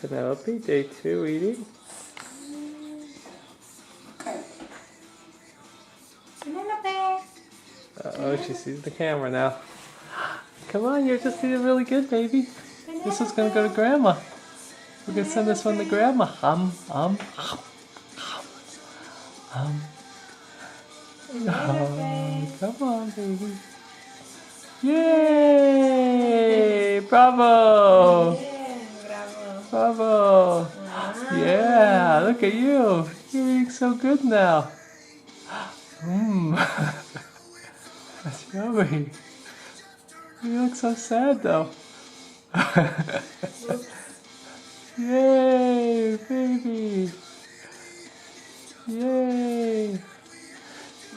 Penelope, day 2 eating. Penelope. Uh-oh, she sees the camera now. Come on, you're just eating really good, baby. This is gonna go to Grandma. We're gonna send this one to Grandma. Oh, come on, baby. Yay! Bravo! Bravo. Bravo! Ah. Yeah, look at you. You're eating so good now. Mmm. That's yummy. You look so sad though. Yay, baby. Yay.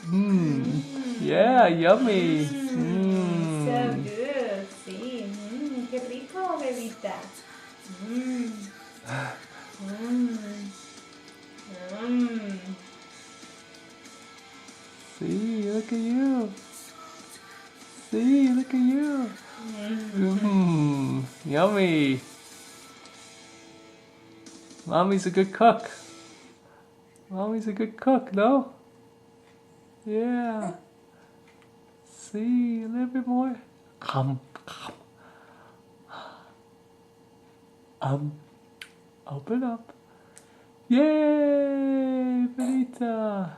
Mmm. Yeah, yummy. So Mmm. good. Sí. Qué rico, bebita. Mmm. Mmm. Mmm. See, look at you. See, look at you. Mmm. Yummy. Mommy's a good cook. Mommy's a good cook, no? Yeah. See, a little bit more. Come. Open up. Yay, Benita.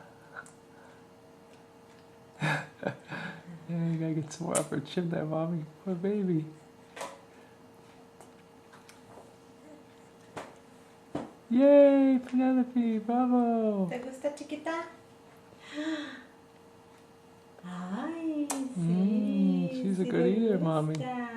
Yeah, you gotta get some more upper chin there, Mommy. Poor baby. Yay, Penelope, bravo. ¿Te gusta, chiquita? Ay, sí. She's a sí good le eater, Mommy. gusta.